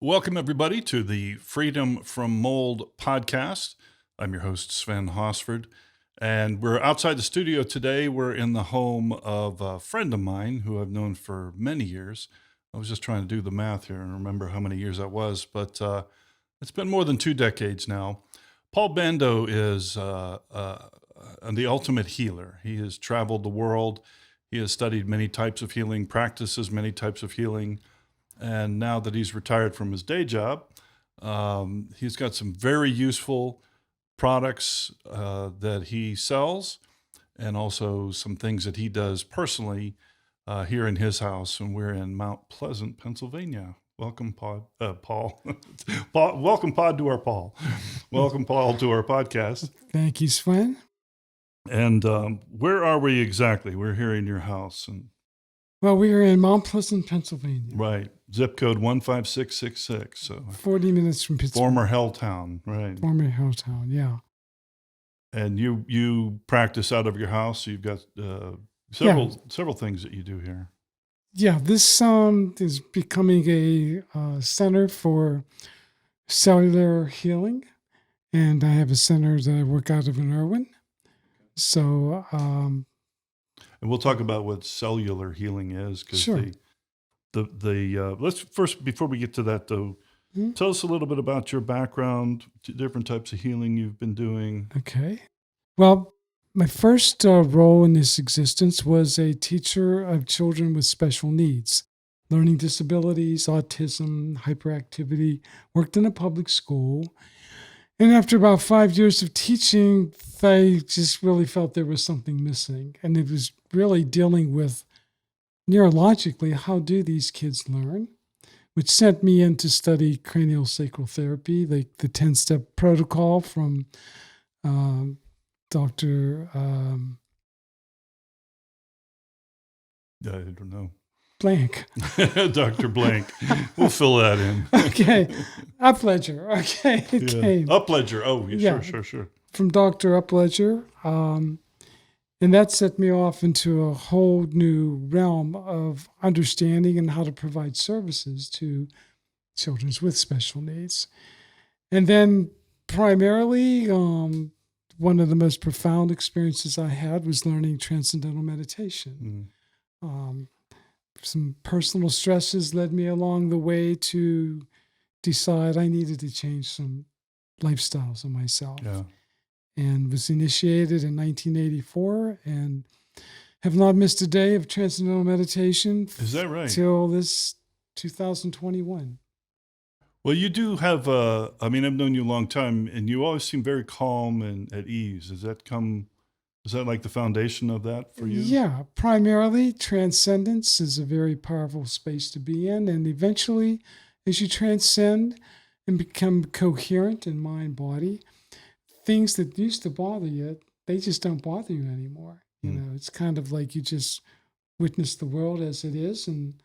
Welcome, everybody, to the Freedom from Mold podcast. I'm your host, Sven Hosford, and we're outside the studio today. We're in the home of a friend of mine who I've known for many years. I was just trying to do the math here and remember how many years that was, but it's been more than 2 decades now. Paul Bando is the ultimate healer. He has traveled the world. He has studied many types of healing, practices many types of healing. And now that he's retired from his day job, he's got some very useful products that he sells, and also some things that he does personally here in his house. And we're in Mount Pleasant, Pennsylvania. Welcome, Paul. Welcome, Pod, to our Paul. Welcome, Paul, to our podcast. Thank you, Sven. And where are we exactly? We're here in your house. Well, we are in Mount Pleasant, Pennsylvania. Right. Zip code 15666. So 40 minutes from Pittsburgh. Former Hell Town, right. Former Hell Town, yeah. And you practice out of your house. So you've got several things that you do here. Yeah, this is becoming a center for cellular healing. And I have a center that I work out of in Irwin. So... and we'll talk about what cellular healing is, because sure. Let's first, before we get to that though, tell us a little bit about your background, different types of healing you've been doing. Okay. Well, my first role in this existence was a teacher of children with special needs, learning disabilities, autism, hyperactivity, worked in a public school. And after about 5 years of teaching, I just really felt there was something missing. And it was really dealing with neurologically, how do these kids learn? Which sent me in to study CranioSacral Therapy, like the 10-step protocol from Dr. I don't know. Blank. Dr. Blank. We'll fill that in. Okay. Upledger. Okay. It came. Upledger. Oh, yeah, sure. From Dr. Upledger. And that set me off into a whole new realm of understanding and how to provide services to children with special needs. And then primarily, one of the most profound experiences I had was learning Transcendental Meditation. Some personal stresses led me along the way to decide I needed to change some lifestyles of myself. Yeah. And was initiated in 1984 and have not missed a day of Transcendental Meditation. Is that right? Till this 2021. Well, you do have, I've known you a long time, and you always seem very calm and at ease. Is that like the foundation of that for you? Yeah, primarily Transcendence is a very powerful space to be in. And eventually, as you transcend and become coherent in mind, body, things that used to bother you, they just don't bother you anymore. You know, it's kind of like you just witness the world as it is and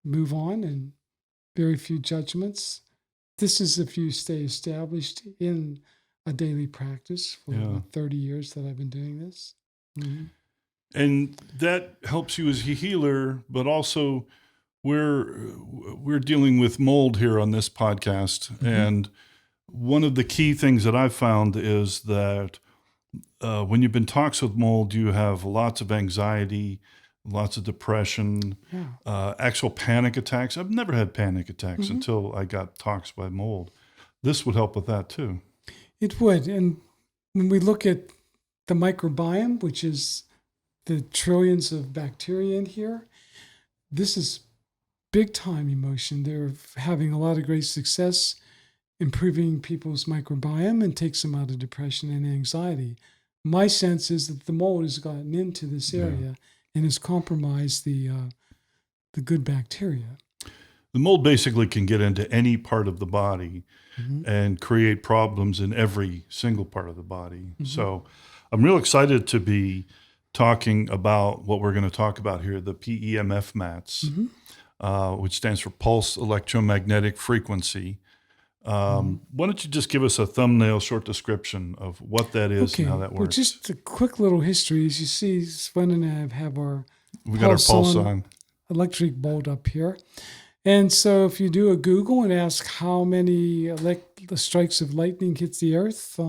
move on, and very few judgments. This is if you stay established in a daily practice for about 30 years that I've been doing this. Mm-hmm. And that helps you as a healer, but also we're dealing with mold here on this podcast. Mm-hmm. And one of the key things that I've found is that when you've been toxed with mold, you have lots of anxiety, lots of depression, actual panic attacks. I've never had panic attacks until I got toxed by mold. This would help with that too. It would. And when we look at the microbiome, which is the trillions of bacteria in here, this is big time emotion. They're having a lot of great success improving people's microbiome and takes them out of depression and anxiety. My sense is that the mold has gotten into this area and has compromised the good bacteria. The mold basically can get into any part of the body and create problems in every single part of the body. So I'm real excited to be talking about what we're going to talk about here, the PEMF mats, which stands for Pulse Electromagnetic Frequency. Why don't you just give us a thumbnail short description of what that is and how that works? Well, just a quick little history. As you see, Sven and I have our Pulse on. Electric bulb up here. And so if you do a Google and ask how many strikes of lightning hits the Earth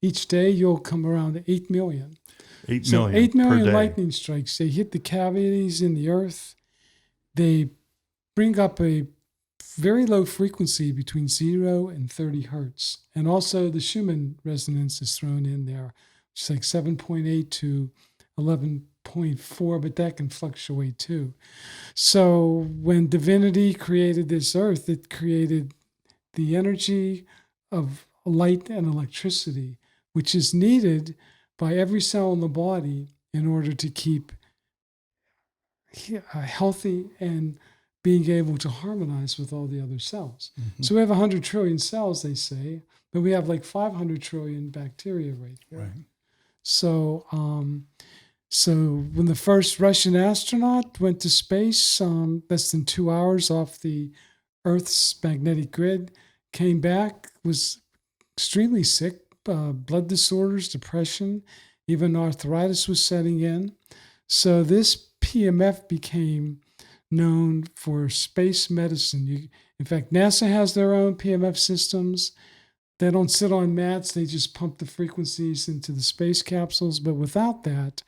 each day, you'll come around to 8 million. 8 So million 8 per million day. lightning strikes. They hit the cavities in the Earth. They bring up a very low frequency between 0 and 30 hertz. And also the Schumann resonance is thrown in there, which is like 7.8 to 11.4, but that can fluctuate too. So when divinity created this earth, it created the energy of light and electricity, which is needed by every cell in the body in order to keep healthy and being able to harmonize with all the other cells. Mm-hmm. So we have 100 trillion cells, they say, but we have like 500 trillion bacteria right there. Right. So, so when the first Russian astronaut went to space, less than 2 hours off the Earth's magnetic grid, came back, was extremely sick, blood disorders, depression, even arthritis was setting in. So this PEMF became known for space medicine. In fact, NASA has their own PEMF systems. They don't sit on mats. They just pump the frequencies into the space capsules. But without that,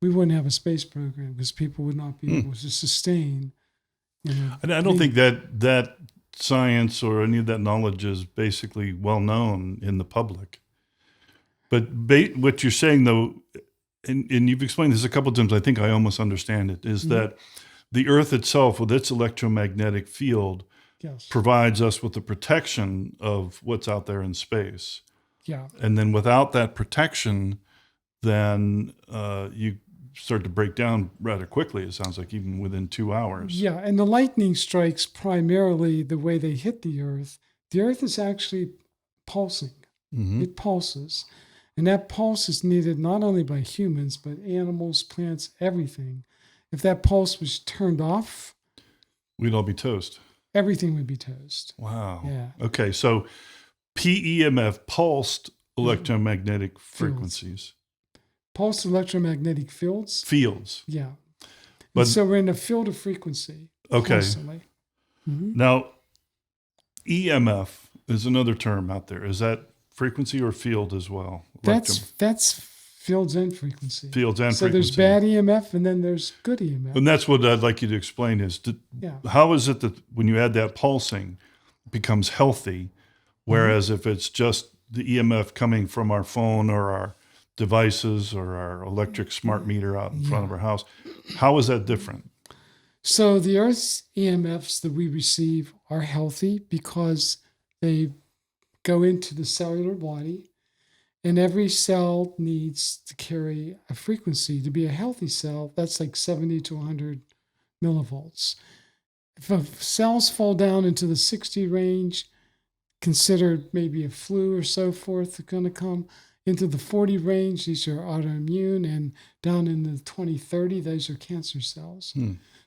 we wouldn't have a space program because people would not be able to sustain. And I don't think that science or any of that knowledge is basically well known in the public. But what you're saying, though, and you've explained this a couple of times, I think I almost understand it, is that the Earth itself, with its electromagnetic field, provides us with the protection of what's out there in space. Yeah. And then without that protection, then you start to break down rather quickly, it sounds like, even within 2 hours. Yeah, and the lightning strikes primarily the way they hit the Earth is actually pulsing. Mm-hmm. It pulses. And that pulse is needed not only by humans, but animals, plants, everything. If that pulse was turned off, we'd all be toast. Everything would be toast. Wow. Yeah. Okay, so PEMF, pulsed electromagnetic frequencies. Pulsed electromagnetic fields. Fields. Yeah. But so we're in a field of frequency. Okay. Constantly. Mm-hmm. Now, EMF is another term out there. Is that frequency or field as well? That's fields and frequency. Fields and so frequency. So there's bad EMF and then there's good EMF. And that's what I'd like you to explain is how is it that when you add that pulsing, it becomes healthy, whereas if it's just the EMF coming from our phone or our devices or our electric smart meter out in front of our house, how is that different? So the Earth's EMFs that we receive are healthy because they go into the cellular body, and every cell needs to carry a frequency. To be a healthy cell, that's like 70 to 100 millivolts. If cells fall down into the 60 range, considered maybe a flu or so forth, they're going to come into the 40 range. These are autoimmune, and down in the 20, 30, those are cancer cells.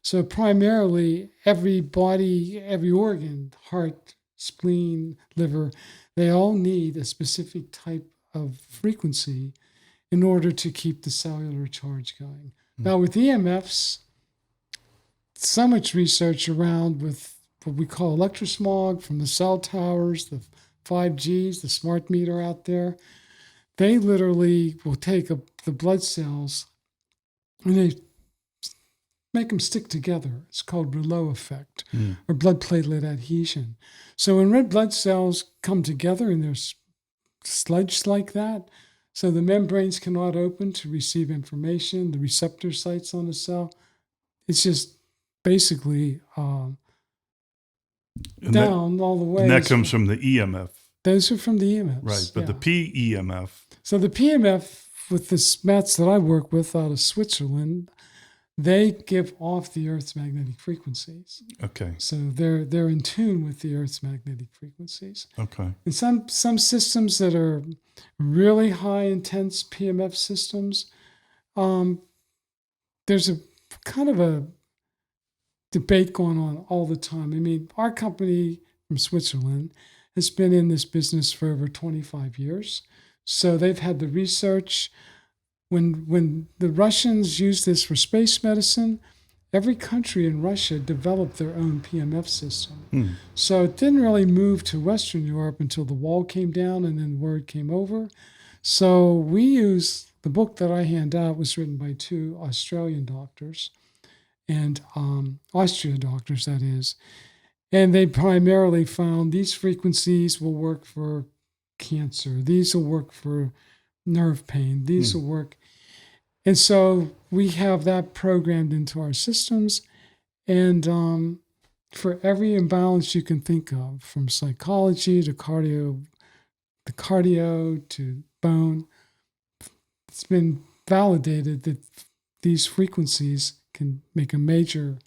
So primarily every body, every organ, heart, spleen, liver, they all need a specific type of frequency in order to keep the cellular charge going. Now with EMFs, so much research around with what we call electrosmog from the cell towers, the 5Gs, the smart meter out there. They literally will take the blood cells and they make them stick together. It's called rouleau effect or blood platelet adhesion. So when red blood cells come together and they're sludged like that, so the membranes cannot open to receive information, the receptor sites on the cell, it's just basically down all the way. And that comes from the EMF. Those are from the EMFs. Right, but the PEMF. So the PEMF with the mats that I work with out of Switzerland, they give off the Earth's magnetic frequencies. Okay. So they're in tune with the Earth's magnetic frequencies. Okay. And some systems that are really high intense PEMF systems, there's a kind of a debate going on all the time. I mean, our company from Switzerland has been in this business for over 25 years. So they've had the research. When the Russians used this for space medicine, every country in Russia developed their own PMF system. Hmm. So it didn't really move to Western Europe until the wall came down and then word came over. So we use the book that I hand out was written by two Australian doctors and Austria doctors, that is. And they primarily found these frequencies will work for cancer. These will work for nerve pain. These will work. And so we have that programmed into our systems. And for every imbalance you can think of, from psychology to cardio to bone, it's been validated that these frequencies can make a major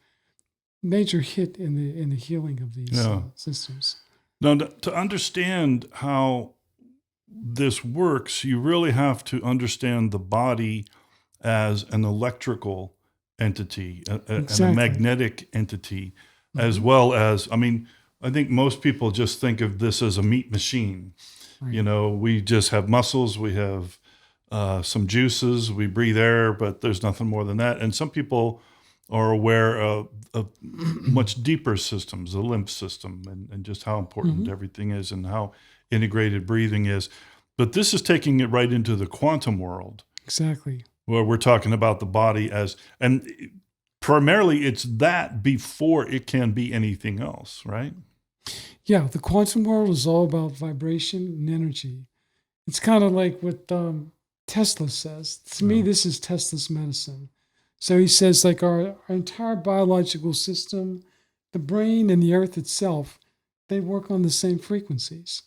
hit in the healing of these systems. Now, to understand how this works, you really have to understand the body as an electrical entity, and a magnetic entity, as well as, I mean, I think most people just think of this as a meat machine. Right. You know, we just have muscles, we have some juices, we breathe air, but there's nothing more than that. And some people are aware of much deeper systems, the lymph system, and just how important everything is and how integrated breathing is. But this is taking it right into the quantum world. Exactly. Where we're talking about the body as, and primarily it's that before it can be anything else, right? Yeah, the quantum world is all about vibration and energy. It's kind of like what Tesla says. To me, this is Tesla's medicine. So he says, like our entire biological system, the brain and the earth itself, they work on the same frequencies.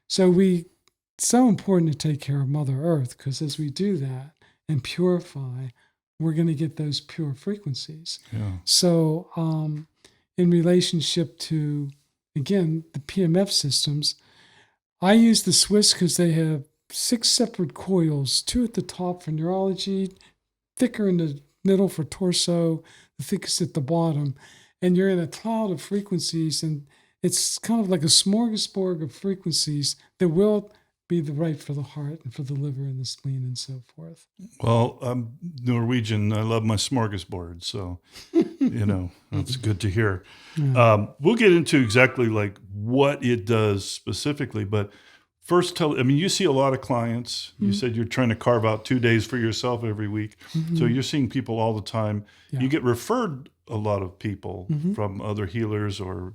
So it's so important to take care of Mother Earth, because as we do that and purify, we're going to get those pure frequencies. Yeah. So in relationship to, again, the PMF systems, I use the Swiss because they have 6 separate coils, 2 at the top for neurology, thicker in the middle for torso, the thickest at the bottom. And you're in a cloud of frequencies, and it's kind of like a smorgasbord of frequencies that will be the right for the heart and for the liver and the spleen and so forth. Well, I'm Norwegian. I love my smorgasbord. So, you know, that's good to hear. Yeah. We'll get into exactly like what it does specifically, but first you see a lot of clients. You said you're trying to carve out 2 days for yourself every week. So you're seeing people all the time. Yeah. You get referred a lot of people from other healers or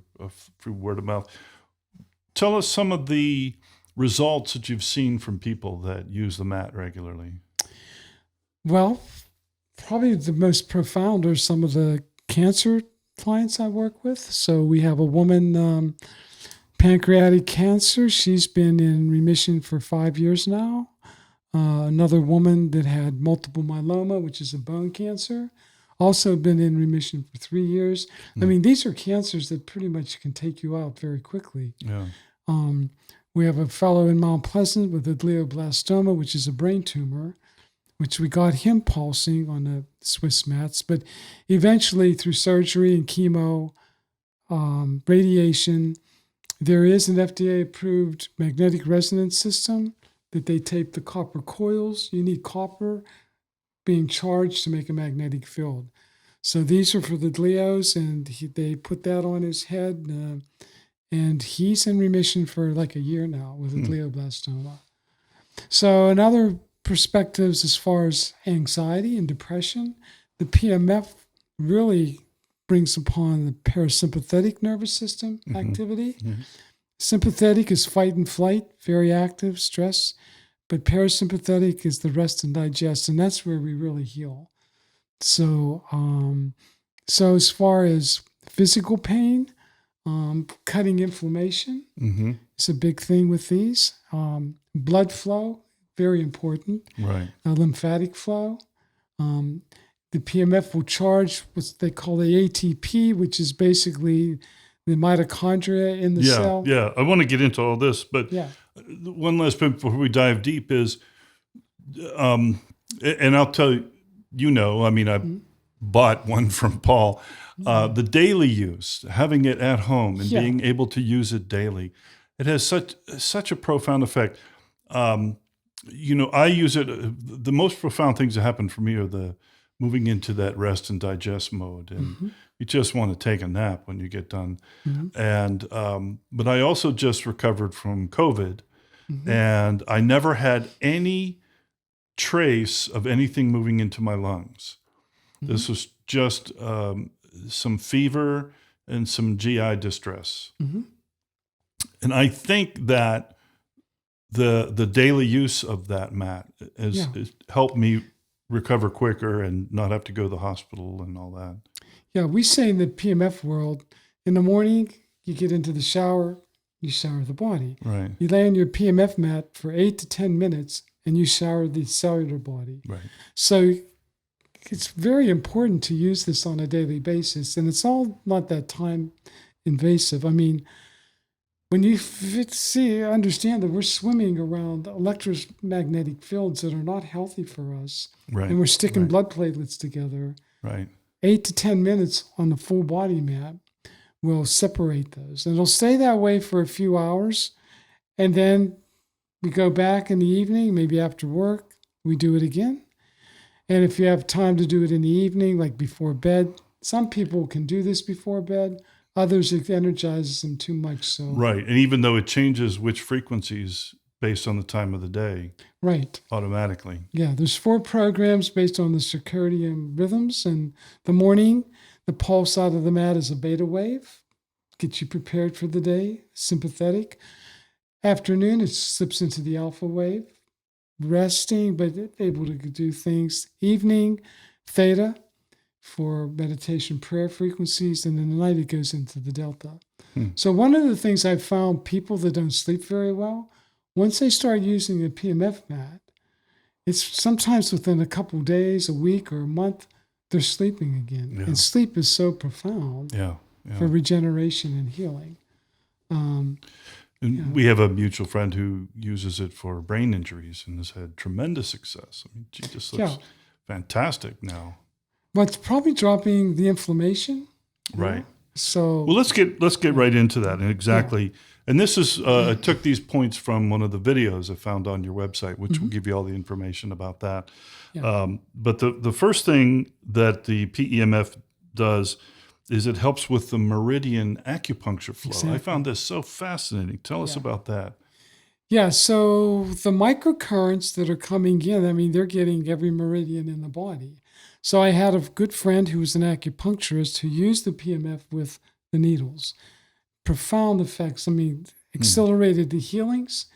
through word of mouth. Tell us some of the results that you've seen from people that use the mat regularly. Well, probably the most profound are some of the cancer clients I work with. So we have a woman, pancreatic cancer. She's been in remission for 5 years now. Another woman that had multiple myeloma, which is a bone cancer, also been in remission for 3 years. I mean, these are cancers that pretty much can take you out very quickly. Yeah. We have a fellow in Mount Pleasant with a glioblastoma, which is a brain tumor, which we got him pulsing on the Swiss mats. But eventually, through surgery and chemo, radiation, there is an FDA-approved magnetic resonance system that they tape the copper coils. You need copper being charged to make a magnetic field. So these are for the glios, and they put that on his head, and he's in remission for like a year now with a glioblastoma. So in other perspectives, as far as anxiety and depression, the PMF really brings upon the parasympathetic nervous system activity. Sympathetic is fight and flight, very active, stress, but parasympathetic is the rest and digest, and that's where we really heal. So, so as far as physical pain, cutting inflammation is a big thing with these. Blood flow, very important. Right. Lymphatic flow. The PMF will charge what they call the ATP, which is basically the mitochondria in the cell. Yeah, I want to get into all this, but one last bit before we dive deep is, and I'll tell you, I mean, I bought one from Paul. The daily use, having it at home and being able to use it daily, it has such a profound effect. I use it. The most profound things that happen for me are the moving into that rest and digest mode, and you just want to take a nap when you get done. And but I also just recovered from COVID, and I never had any trace of anything moving into my lungs. This was just some fever and some GI distress. And I think that the daily use of that mat has helped me recover quicker and not have to go to the hospital and all that. Yeah, we say in the PMF world, in the morning, you get into the shower, you shower the body. Right. You lay on your PMF mat for 8 to 10 minutes, and you shower the cellular body. Right. So it's very important to use this on a daily basis, and it's all not that time invasive. I mean, when you understand that we're swimming around electromagnetic fields that are not healthy for us, Right. and we're sticking blood platelets together, Right. 8 to 10 minutes on the full body mat will separate those. And it'll stay that way for a few hours. And then we go back in the evening, maybe after work, we do it again. And if you have time to do it in the evening, like before bed, some people can do this before bed. Others, it energizes them too much. So Right. And even though it changes which frequencies based on the time of the day, right, automatically. Yeah, there's 4 programs based on the circadian rhythms. And the morning, the pulse out of the mat is a beta wave, gets you prepared for the day, sympathetic. Afternoon, it slips into the alpha wave, resting, but able to do things. Evening, theta for meditation prayer frequencies. And in the night, it goes into the delta. So one of the things I've found, people that don't sleep very well, once they start using a PMF mat, it's sometimes within a couple of days, a week, or a month, they're sleeping again. Yeah. And sleep is so profound for regeneration and healing. We have a mutual friend who uses it for brain injuries and has had tremendous success. I mean, she just looks fantastic now. Well, it's probably dropping the inflammation. Right. So well, let's get right into that. And exactly. And this is, I took these points from one of the videos I found on your website, which will give you all the information about that. But the first thing that the PEMF does is it helps with the meridian acupuncture flow. Exactly. I found this so fascinating. Tell us about that. Yeah, so the microcurrents that are coming in, I mean, they're getting every meridian in the body. So I had a good friend who was an acupuncturist who used the PMF with the needles. Profound effects. I mean, accelerated the healings.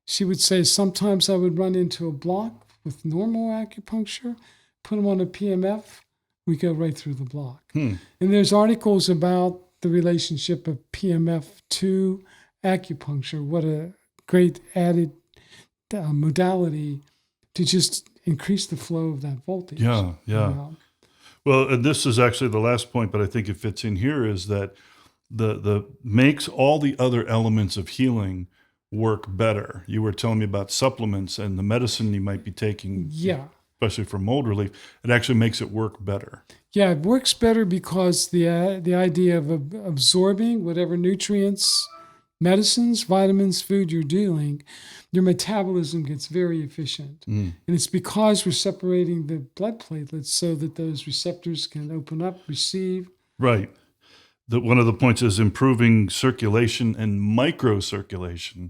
She would say sometimes I would run into a block with normal acupuncture, put them on a PMF, we go right through the block. And there's articles about the relationship of PMF to acupuncture, what a great added modality to just increase the flow of that voltage. Yeah. Well, and this is actually the last point, but I think it fits in here, is that the makes all the other elements of healing work better. You were telling me about supplements and the medicine you might be taking, especially for mold relief. It actually makes it work better. Yeah, it works better because the idea of absorbing whatever nutrients, medicines, vitamins, food you're doing, your metabolism gets very efficient. And it's because we're separating the blood platelets so that those receptors can open up, receive. Right. One of the points is improving circulation and microcirculation,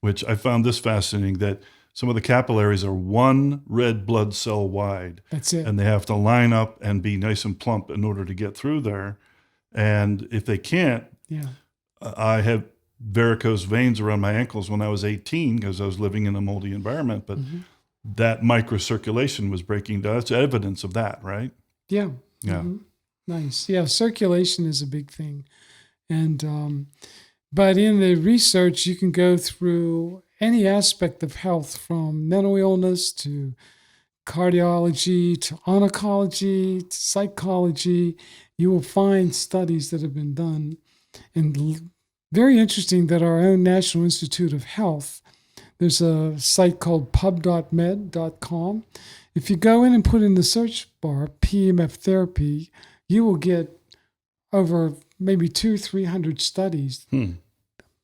which I found this fascinating, that some of the capillaries are 1 red blood cell wide. That's it. And they have to line up and be nice and plump in order to get through there. And if they can't, I have varicose veins around my ankles when I was 18 because I was living in a moldy environment, but that microcirculation was breaking down. That's evidence of that, right? Yeah. Nice. Yeah, circulation is a big thing. And but in the research, you can go through any aspect of health, from mental illness to cardiology to oncology to psychology. You will find studies that have been done. And very interesting that our own National Institute of Health, there's a site called pub.med.com. If you go in and put in the search bar PEMF therapy, you will get over maybe 200-300 studies,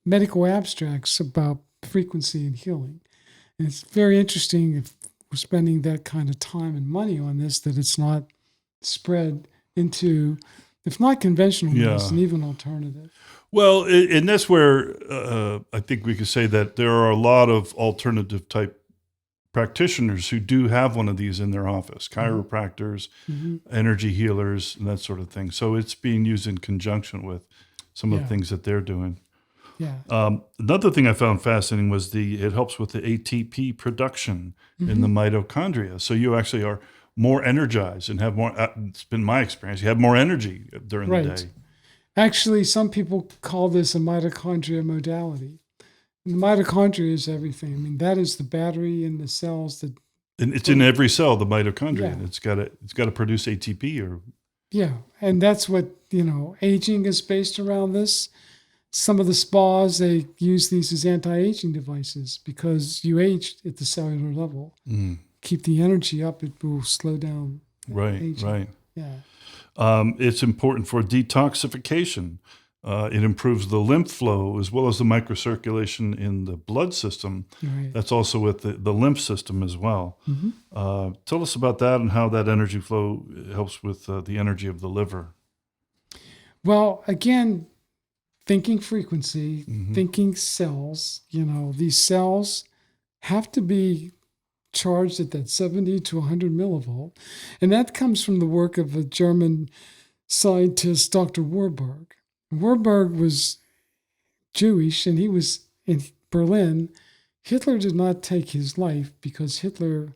medical abstracts about frequency and healing. And it's very interesting if we're spending that kind of time and money on this, that it's not spread into, if not conventional medicine, even alternative. Well, and that's where I think we could say that there are a lot of alternative type practitioners who do have one of these in their office, chiropractors, energy healers, and that sort of thing. So it's being used in conjunction with some of the things that they're doing. Yeah. Another thing I found fascinating was it helps with the ATP production in the mitochondria. So you actually are more energized and have more, it's been my experience, you have more energy during the day. Actually, some people call this a mitochondria modality. And the mitochondria is everything. I mean, that is the battery in the cells that. And it's in every cell, the mitochondria. Yeah. It's got to produce ATP or. Yeah, and that's what, aging is based around this. Some of the spas, they use these as anti-aging devices because you age at the cellular level. Keep the energy up, it will slow down aging. Right. Yeah. It's important for detoxification. It improves the lymph flow as well as the microcirculation in the blood system. Right. That's also with the lymph system as well. Tell us about that and how that energy flow helps with the energy of the liver. Well, again, thinking frequency, thinking cells, these cells have to be charged at that 70 to 100 millivolt. And that comes from the work of a German scientist, Dr. Warburg. Warburg was Jewish, and he was in Berlin. Hitler did not take his life because Hitler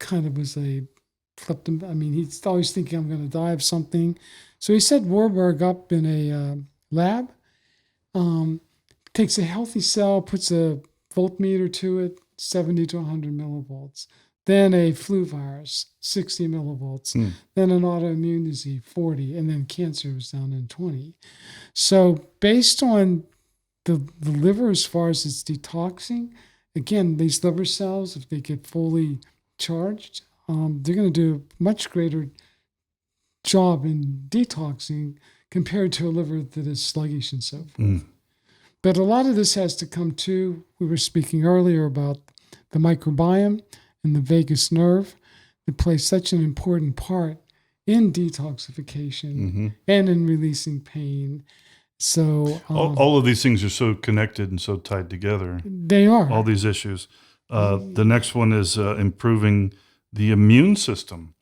kind of was he's always thinking, I'm going to die of something. So he set Warburg up in a lab, takes a healthy cell, puts a voltmeter to it, 70 to 100 millivolts. Then a flu virus, 60 millivolts. Then an autoimmune disease, 40. And then cancer was down in 20. So based on the liver, as far as its detoxing, again, these liver cells, if they get fully charged, they're going to do a much greater job in detoxing compared to a liver that is sluggish and so forth. But a lot of this has to come to, we were speaking earlier about the microbiome and the vagus nerve that play such an important part in detoxification and in releasing pain. So all of these things are so connected and so tied together. They are. All these issues. The next one is improving the immune system.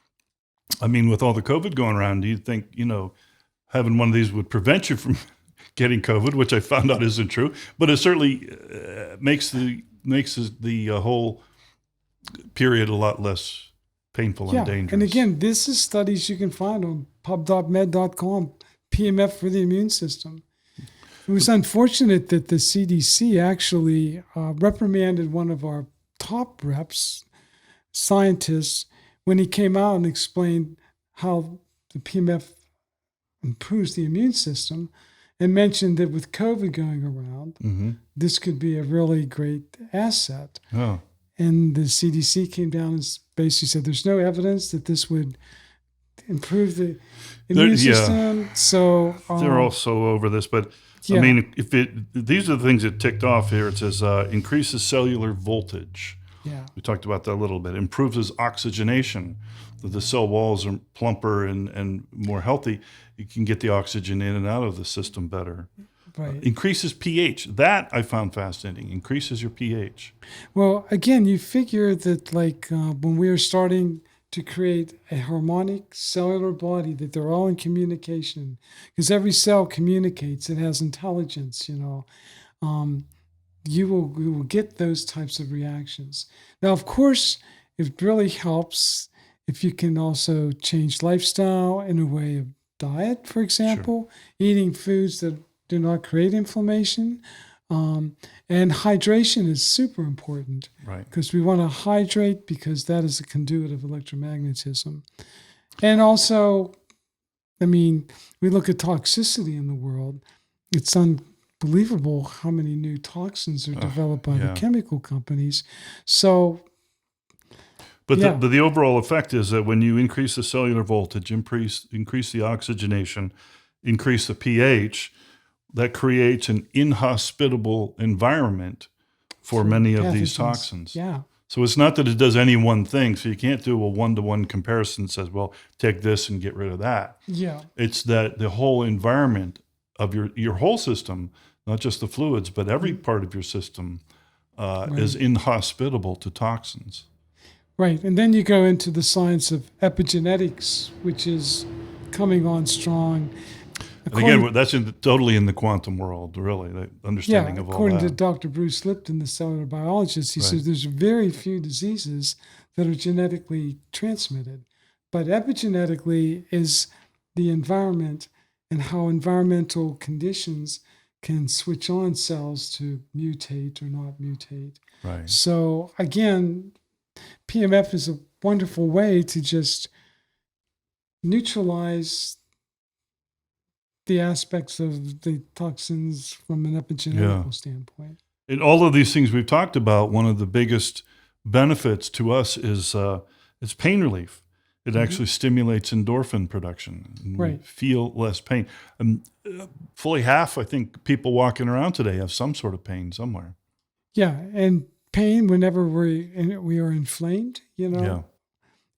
I mean, with all the COVID going around, do you think, having one of these would prevent you from getting COVID, which I found out isn't true, but it certainly makes the whole period a lot less painful and dangerous. And again, this is studies you can find on pub.med.com, PEMF for the immune system. It was unfortunate that the CDC actually reprimanded one of our top reps, scientists, when he came out and explained how the PEMF improves the immune system, and mentioned that with COVID going around, this could be a really great asset. Oh. And the CDC came down and basically said there's no evidence that this would improve the immune system. So they're also over this, but I mean, these are the things that ticked off here. It says increases cellular voltage. Yeah, we talked about that a little bit. Improves oxygenation. The cell walls are plumper and more healthy. You can get the oxygen in and out of the system better. Right. Increases pH. That I found fascinating. Increases your pH. Well, again, you figure that when we are starting to create a harmonic cellular body, that they're all in communication, because every cell communicates. It has intelligence, you will get those types of reactions. Now, of course, it really helps if you can also change lifestyle in a way of diet, for example, eating foods that do not create inflammation. And hydration is super important, right? Because we want to hydrate because that is a conduit of electromagnetism. And also, we look at toxicity in the world. It's unbelievable how many new toxins are developed by the chemical companies. So, but the overall effect is that when you increase the cellular voltage, increase the oxygenation, increase the pH, that creates an inhospitable environment for many of these toxins. Yeah. So it's not that it does any one thing. So you can't do a one-to-one comparison that says, well, take this and get rid of that. Yeah. It's that the whole environment of your whole system, not just the fluids, but every part of your system is inhospitable to toxins. Right. And then you go into the science of epigenetics, which is coming on strong. And again, that's totally in the quantum world, really, the understanding of all that. According to Dr. Bruce Lipton, the cellular biologist, he says there's very few diseases that are genetically transmitted. But epigenetically is the environment and how environmental conditions can switch on cells to mutate or not mutate. Right. So again, PEMF is a wonderful way to just neutralize the aspects of the toxins from an epigenetical standpoint. In all of these things we've talked about, one of the biggest benefits to us is it's pain relief. It actually stimulates endorphin production. And we feel less pain. Fully half, I think, people walking around today have some sort of pain somewhere. Yeah, and pain whenever we are inflamed,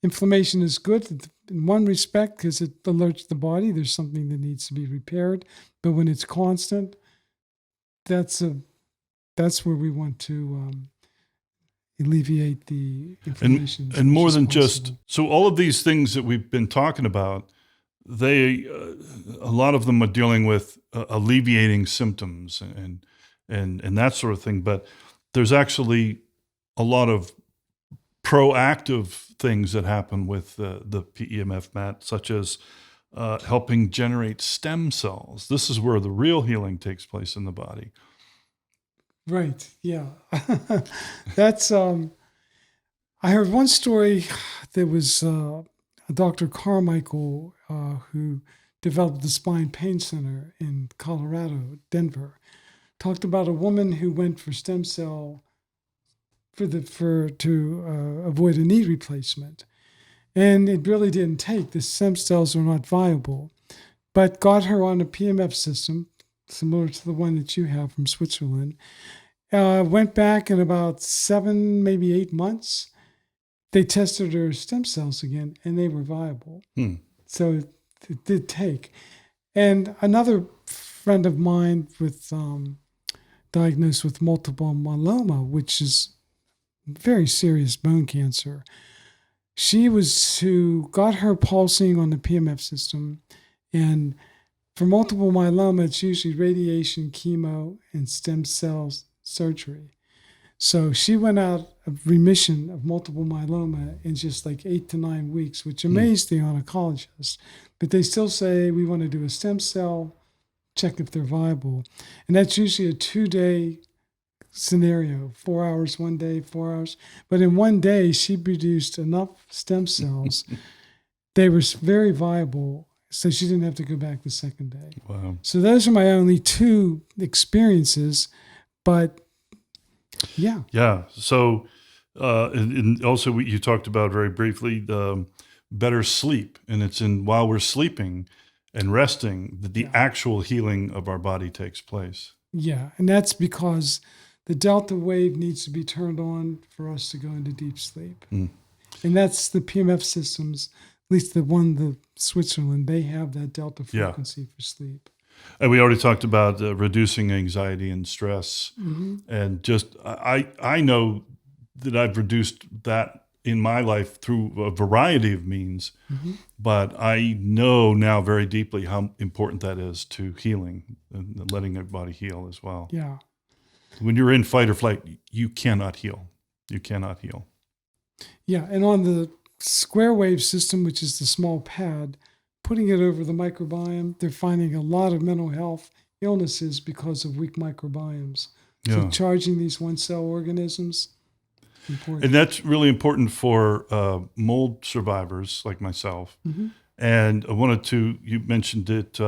Inflammation is good in one respect because it alerts the body there's something that needs to be repaired. But when it's constant, that's where we want to alleviate the inflammation. And more than just, so all of these things that we've been talking about, a lot of them are dealing with alleviating symptoms and that sort of thing. But there's actually a lot of proactive things that happen with the PEMF mat, such as helping generate stem cells. This is where the real healing takes place in the body. Right. Yeah. That's, I heard one story. There was Dr. Carmichael who developed the Spine Pain Center in Colorado, Denver, talked about a woman who went for stem cell to avoid a knee replacement. And it really didn't take. The stem cells were not viable, but got her on a PEMF system, similar to the one that you have from Switzerland. Went back in about 7, maybe 8 months. They tested her stem cells again, and they were viable. So it did take. And another friend of mine diagnosed with multiple myeloma, which is very serious bone cancer. She got her pulsing on the PEMF system, and for multiple myeloma, it's usually radiation, chemo, and stem cells surgery. So she went out of remission of multiple myeloma in just like 8 to 9 weeks, which amazed the oncologist. But they still say, we want to do a stem cell, check if they're viable. And that's usually a 2-day scenario, 4 hours one day, 4 hours. But in one day, she produced enough stem cells. They were very viable, so she didn't have to go back the second day. Wow. So those are my only 2 experiences, but yeah. Yeah. So, and also you talked about very briefly the better sleep, and it's while we're sleeping and resting that the actual healing of our body takes place. Yeah, and that's because the delta wave needs to be turned on for us to go into deep sleep. And that's the PEMF systems, at least the Switzerland, they have that delta frequency for sleep. And we already talked about reducing anxiety and stress. And just, I know that I've reduced that in my life through a variety of means, but I know now very deeply how important that is to healing and letting your body heal as well. Yeah. When you're in fight or flight, you cannot heal. You cannot heal. Yeah, and on the square wave system, which is the small pad, putting it over the microbiome, they're finding a lot of mental health illnesses because of weak microbiomes. So charging these one-cell organisms, important. And that's really important for mold survivors like myself. And I wanted to, you mentioned it,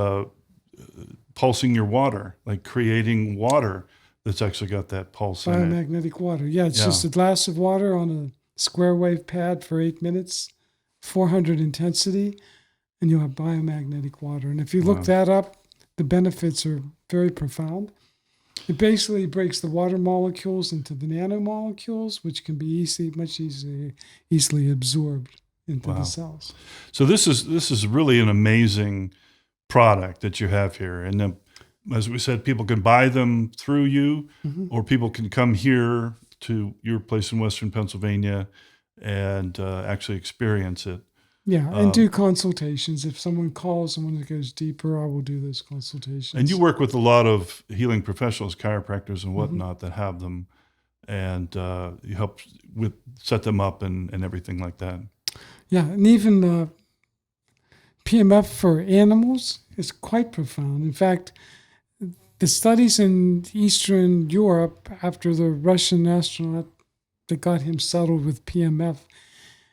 pulsing your water, like creating water that's actually got that pulse in it. Biomagnetic water. Yeah, it's just a glass of water on a square wave pad for 8 minutes, 400 intensity, and you'll have biomagnetic water. And if you look that up, the benefits are very profound. It basically breaks the water molecules into the nanomolecules, which can be much easily absorbed into the cells. So this is really an amazing product that you have here. And then, as we said, people can buy them through you, or people can come here to your place in Western Pennsylvania and actually experience it. Yeah, and do consultations. If someone calls and wants to go deeper, I will do those consultations. And you work with a lot of healing professionals, chiropractors and whatnot that have them, and you help set them up and everything like that. Yeah, and even PEMF for animals is quite profound. In fact, the studies in Eastern Europe after the Russian astronaut that got him settled with PEMF,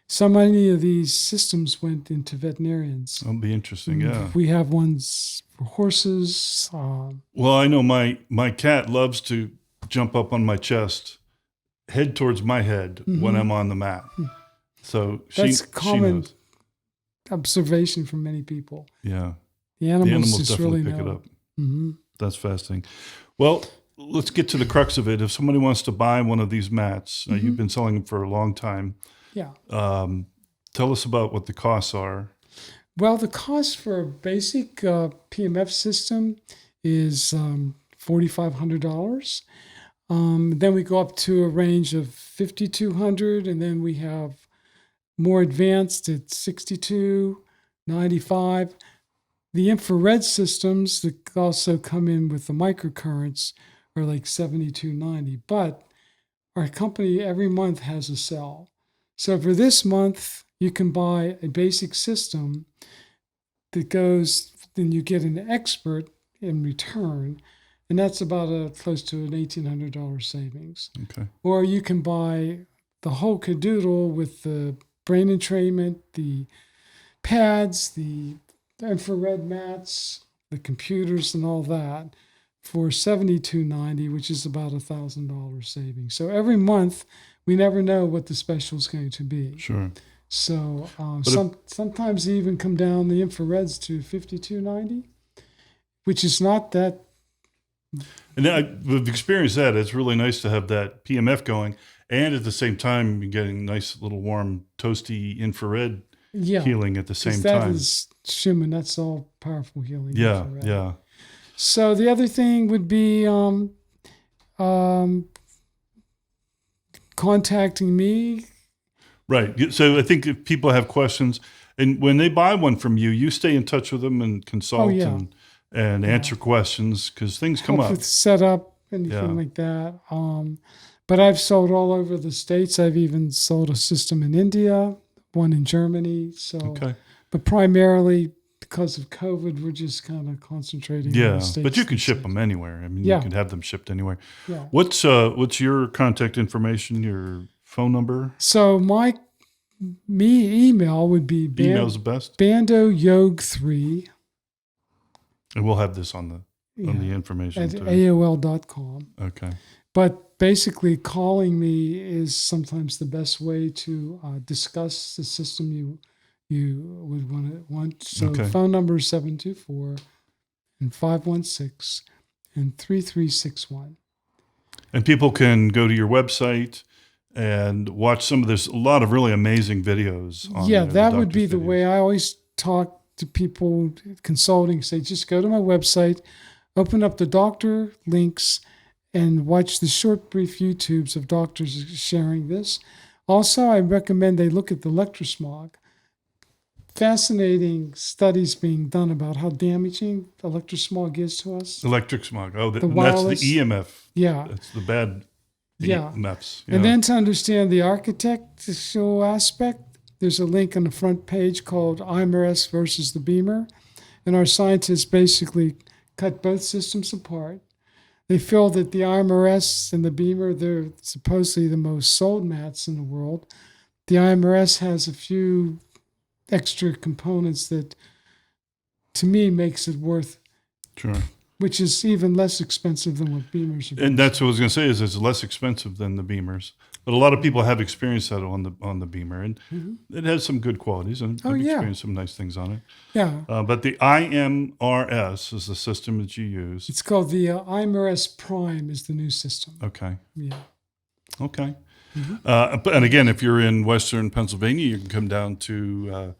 so many of these systems went into veterinarians. That'll be interesting, yeah. We have ones for horses. Well, I know my cat loves to jump up on my chest, head towards my head when I'm on the mat. So that's she common knows. Observation from many people. Yeah. The animals just definitely really pick know. it up. That's fascinating. Well, let's get to the crux of it. If somebody wants to buy one of these mats, you've been selling them for a long time. Yeah. Tell us about what the costs are. Well, the cost for a basic PEMF system is $4,500. Then we go up to a range of $5,200, and then we have more advanced at $6,200, $95. The infrared systems that also come in with the microcurrents are like $72.90. But our company every month has a sale. So for this month, you can buy a basic system that goes, then you get an expert in return, and that's about close to an $1,800 savings. Okay. Or you can buy the whole cadoodle with the brain entrainment, the pads, the infrared mats, the computers, and all that for $72.90, which is about $1,000 savings. So every month, we never know what the special is going to be. Sure. So sometimes they even come down the infrareds to $52.90, which is not that. And we've experienced that. It's really nice to have that PEMF going, and at the same time, you're getting nice little warm, toasty infrared healing at the same time. That is Schumann. That's all powerful healing. Yeah, infrared. yeah. So the other thing would be contacting me. Right. So I think if people have questions, and when they buy one from you, you stay in touch with them and consult and answer questions because things come up. With setup, anything like that. But I've sold all over the States. I've even sold a system in India, one in Germany. So, but primarily because of COVID, we're just kind of concentrating on the States. But you can ship them anywhere. I mean, you can have them shipped anywhere. Yeah. What's your contact information, your phone number? So my email would be Email's the best. bandoyog3. And we'll have this on the information at too. AOL.com. Okay. But basically, calling me is sometimes the best way to discuss the system you would want. So phone number is 724 and 516 and 3361. And people can go to your website and watch some of this. A lot of really amazing videos. On that would be the way I always talk to people consulting. Say, just go to my website, open up the doctor links, and watch the short, brief YouTubes of doctors sharing this. Also, I recommend they look at the electrosmog. Fascinating studies being done about how damaging electrosmog is to us. Electric smog. Oh, that's the EMF. Yeah. That's the bad EMFs. Yeah. And then to understand the architectural aspect, there's a link on the front page called IMRS versus the Beamer. And our scientists basically cut both systems apart. They feel that the IMRS and the Beamer, they're supposedly the most sold mats in the world. The IMRS has a few extra components that, to me, makes it worth. Sure. Which is even less expensive than what Beamers are. And that's what I was going to say is it's less expensive than the Beamers. But a lot of people have experienced that on the Beamer, and it has some good qualities, and I've experienced some nice things on it. Yeah. But the IMRS is the system that you use. It's called the IMRS Prime is the new system. Okay. Yeah. Okay. And again, if you're in Western Pennsylvania, you can come down to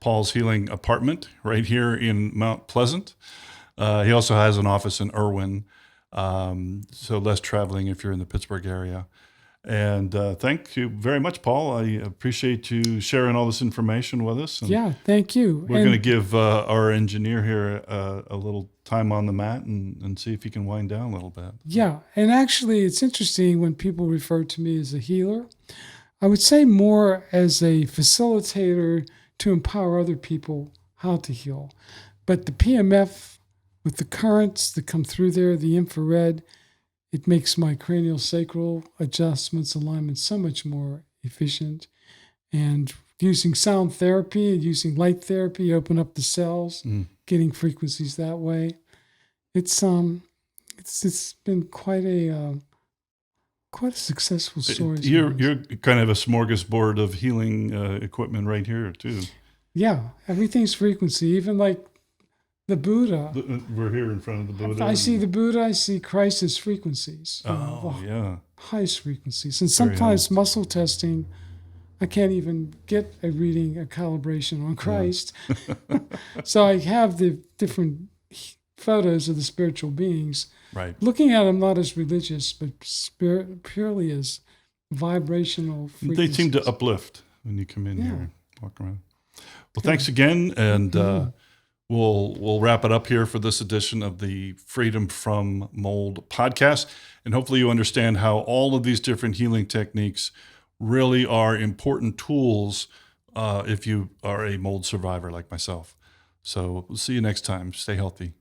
Paul's Healing Apartment right here in Mount Pleasant. He also has an office in Irwin, so less traveling if you're in the Pittsburgh area. And thank you very much, Paul. I appreciate you sharing all this information with us. And yeah, thank you. We're going to give our engineer here a little time on the mat and see if he can wind down a little bit. Yeah, and actually it's interesting when people refer to me as a healer. I would say more as a facilitator to empower other people how to heal. But the PEMF, with the currents that come through there, the infrared, it makes my craniosacral adjustments, alignments so much more efficient. And using sound therapy and using light therapy, open up the cells, getting frequencies that way. It's been quite a successful story. You're kind of a smorgasbord of healing equipment right here too. Yeah, everything's frequency. Even like the Buddha. We're here in front of the Buddha. I see the Buddha. I see Christ as frequencies. Yeah. Highest frequencies. And sometimes muscle testing, I can't even get a reading, a calibration on Christ. Yeah. So I have the different photos of the spiritual beings. Right. Looking at them not as religious, but purely as vibrational frequencies. They seem to uplift when you come in here and walk around. Well, thanks again, and we'll wrap it up here for this edition of the Freedom from Mold podcast. And hopefully you understand how all of these different healing techniques really are important tools if you are a mold survivor like myself. So we'll see you next time. Stay healthy.